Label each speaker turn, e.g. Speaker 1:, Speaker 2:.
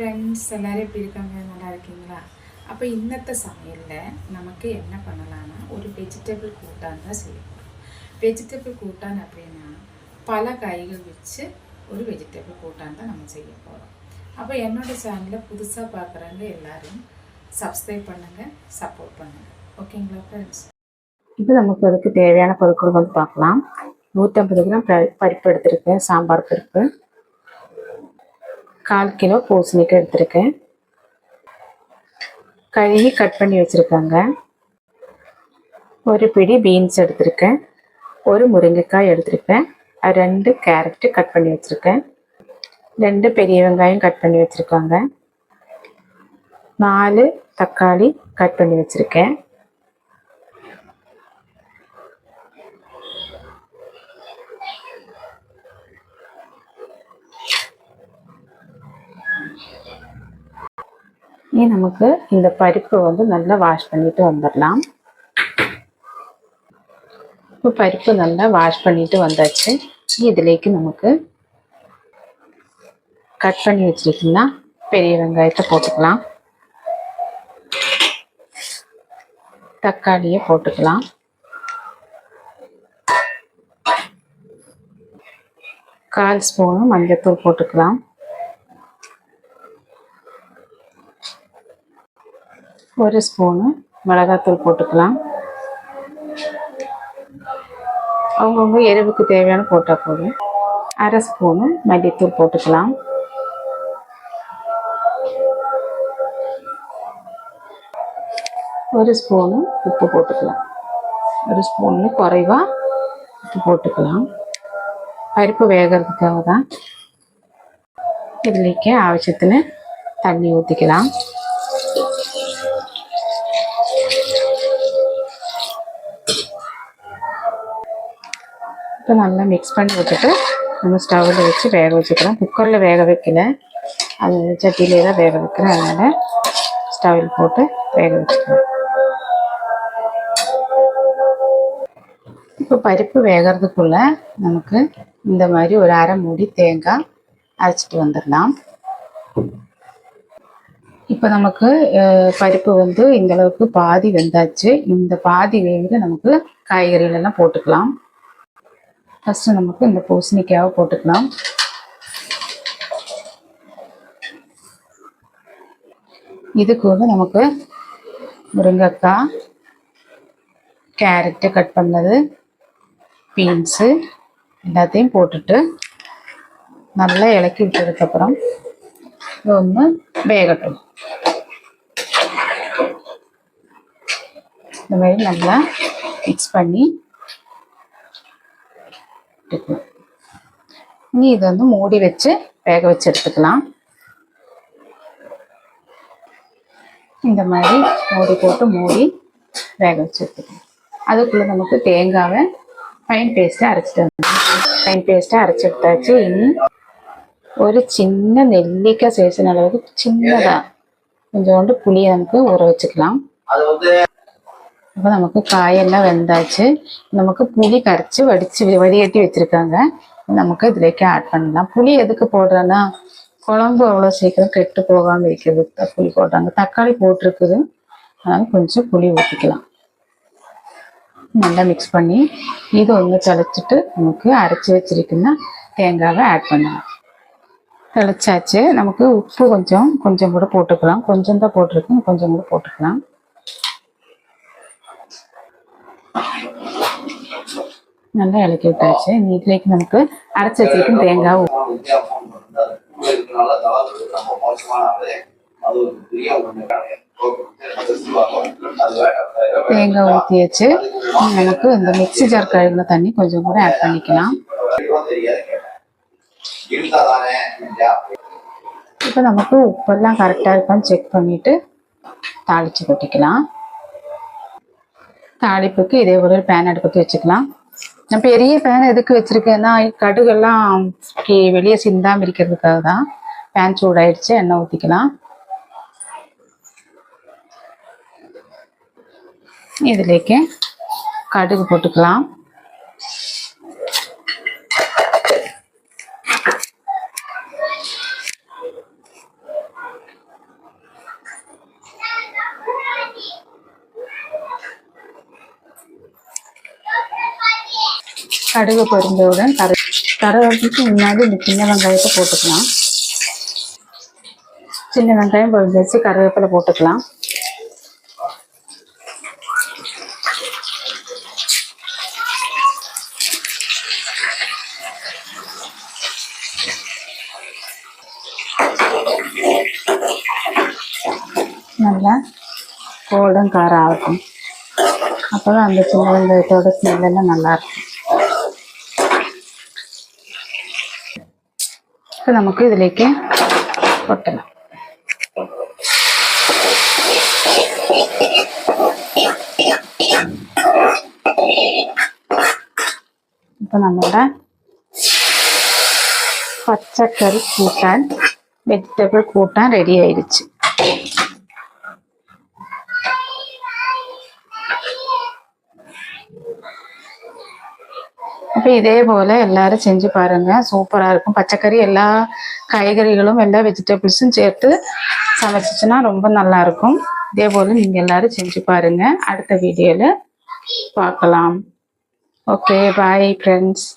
Speaker 1: Friends எல்லோரும் எப்படி இருக்காங்க? நல்லா இருக்கீங்களா? அப்போ இன்னத்த சமையலில் நமக்கு என்ன பண்ணலான்னா ஒரு வெஜிடபிள் கூட்டான் தான் செய்ய போகிறோம். வெஜிடபிள் கூட்டான் அப்படின்னா பல காய்கள் வச்சு ஒரு வெஜிடபிள் கூட்டான் தான் நம்ம செய்ய போகிறோம். அப்போ என்னோடய சேனலில் புதுசாக பார்க்குறவங்க எல்லோரும் சப்ஸ்கிரைப் பண்ணுங்கள், சப்போர்ட் பண்ணுங்கள். ஓகேங்களா ஃப்ரெண்ட்ஸ்?
Speaker 2: இப்போ நமக்கு அதுக்கு தேவையான பொருட்கள் வந்து பார்க்கலாம். 150 கிராம் பருப்பு எடுத்திருக்கேன், சாம்பார் பருப்பு. 1/4 கிலோ பூசணிக்காய் எடுத்திருக்கேன், கழுவி கட் பண்ணி வச்சுருக்காங்க. ஒரு பிடி பீன்ஸ் எடுத்திருக்கேன், ஒரு முருங்கைக்காய் எடுத்திருக்கேன், 2 கேரட்டு கட் பண்ணி வச்சுருக்கேன், 2 பெரிய வெங்காயம் கட் பண்ணி வச்சுருக்காங்க, 4 தக்காளி கட் பண்ணி வச்சுருக்கேன். நமக்கு இந்த பருப்பு வந்து நல்லா வாஷ் பண்ணிட்டு வந்துடலாம். இப்போ பருப்பு நல்லா வாஷ் பண்ணிட்டு வந்தாச்சு. இதுலேக்கு நமக்கு கட் பண்ணி வச்சிருக்கீங்கன்னா பெரிய வெங்காயத்தை போட்டுக்கலாம், தக்காளியை போட்டுக்கலாம், கால் ஸ்பூனு மஞ்சள்தூள் போட்டுக்கலாம், ஒரு ஸ்பூனு மிளகாத்தூள் போட்டுக்கலாம். அவங்கவுங்க எரிவுக்கு தேவையான போட்டால் போதும். 1/2 ஸ்பூனு மல்லித்தூள் போட்டுக்கலாம், ஒரு ஸ்பூனு உப்பு போட்டுக்கலாம். ஒரு ஸ்பூனு குறைவாக உப்பு போட்டுக்கலாம். பருப்பு வேகிறதுக்காக தான். இதுலேக்கு ஆவசியത്തിന് தண்ணி ஊற்றிக்கலாம். இப்போ நல்லா மிக்ஸ் பண்ணி விட்டுட்டு நம்ம ஸ்டவ்வில் வச்சு வேக வச்சுக்கலாம். குக்கரில் வேக வைக்கல, அது சட்டியிலே தான் வேக வைக்கிறேன். அதனால் ஸ்டவ்வில் போட்டு வேக வச்சுக்கலாம். இப்போ பருப்பு வேகிறதுக்குள்ளே நமக்கு இந்த மாதிரி ஒரு 1/2 மூடி தேங்காய் அரைச்சிட்டு வந்துடலாம். இப்போ நமக்கு பருப்பு வந்து இந்தளவுக்கு பாதி வெந்தாச்சு. இந்த பாதி வேக நமக்கு காய்கறிகளெல்லாம் போட்டுக்கலாம். ஃபஸ்ட்டு நமக்கு இந்த பூசணிக்காவை போட்டுக்கலாம். இது கூட நமக்கு முருங்கைக்காய், கேரட்டு கட் பண்ணது, பீன்ஸு எல்லாத்தையும் போட்டுட்டு நல்லா இலக்கி விட்டதுக்கப்புறம் ஒன்று வேகட்டும். இந்த மாதிரி நல்லா மிக்ஸ் பண்ணி இனி இதை வந்து மூடி வச்சு வேக வச்சு எடுத்துக்கலாம். இந்த மாதிரி மூடி போட்டு மூடி வேக வச்சு எடுத்துக்கலாம். அதுக்குள்ளே நமக்கு தேங்காவை ஃபைன் பேஸ்ட்டாக அரைச்சிட்டு ஃபைன் பேஸ்ட்டாக அரைச்சி எடுத்தாச்சு. இனி ஒரு சின்ன நெல்லிக்காய் சைஸின் அளவுக்கு சின்னதாக கொஞ்சோண்டு புளியை நமக்கு ஊற வச்சுக்கலாம். இப்போ நமக்கு காயெல்லாம் வெந்தாச்சு. நமக்கு புளி கரைச்சி வடிகட்டி வச்சுருக்காங்க. நமக்கு இதுலேயே ஆட் பண்ணலாம். புளி எதுக்கு போடுறேன்னா குழம்பு அவ்வளோ சீக்கிரம் கெட்டு போகாமல் இருக்கிறதுக்கு தான் புளி போடுறாங்க. தக்காளி போட்டிருக்குது, அதனால் கொஞ்சம் புளி ஊற்றிக்கலாம். நல்லா மிக்ஸ் பண்ணி இது ஒன்று தெளிச்சிட்டு நமக்கு அரைச்சி வச்சிருக்குன்னா தேங்காவை ஆட் பண்ணலாம். தெளிச்சாச்சு. நமக்கு உப்பு கொஞ்சம் கூட போட்டுக்கலாம். கொஞ்சம் தான் போட்டிருக்கு, கொஞ்சம் கூட போட்டுக்கலாம். நல்லா இலக்கி விட்டாச்சு. இதுலேக்கு நமக்கு அரைச்சி வச்சிருக்கும் தேங்காய் ஊற்றியாச்சு. நமக்கு இந்த மிக்ஸி ஜார் கழுவின தண்ணி கொஞ்சம் கூட ஆட் பண்ணிக்கலாம். இப்போ நமக்கு உப்பெல்லாம் கரெக்டாக இருக்கான்னு செக் பண்ணிட்டு தாளித்து கொட்டிக்கலாம். தாளிப்புக்கு இதே ஒரு பேன் அடுப்பத்து வச்சுக்கலாம். நான் பெரிய பேன் எதுக்கு வச்சிருக்கேன்னா கடுகெல்லாம் வெளியே சிந்தாமல் இருக்கிறதுக்காக தான். பேன் சூடாயிடுச்சு, எண்ணெய் ஊற்றிக்கலாம். இதுலேக்கு கடுகு போட்டுக்கலாம். கடுகு பொரிஞ்சவுடன் கருவேப்பிலைக்கு முன்னாடி இந்த சின்ன வெங்காயத்தை போட்டுக்கலாம். சின்ன வெங்காயம் பொரிஞ்சிச்சு, கருவேப்பிலை போட்டுக்கலாம். நல்லா கோல்டன் கலர் ஆகட்டும். அப்போ தான் அந்த சின்ன வெங்காயத்தோட ஸ்மெல்லாம் நல்லாயிருக்கும். இப்போ നമുക്ക് ഇതിലേക്ക് കൊട്ടണം. ഇപ്പൊ നമ്മുടെ പച്ചക്കറി കൂട്ടാൻ, വെജിറ്റബിൾ കൂട്ടാൻ റെഡി ആയിരിച്ചു. அப்போ இதே போல் எல்லாரும் செஞ்சு பாருங்கள். சூப்பராக இருக்கும். பச்சைக்கறி எல்லா காய்கறிகளும் எல்லா வெஜிடபிள்ஸும் சேர்த்து சமைச்சிச்சுன்னா ரொம்ப நல்லாயிருக்கும். இதே போல் நீங்கள் எல்லாரும் செஞ்சு பாருங்கள். அடுத்த வீடியோவில் பார்க்கலாம். Okay, bye friends.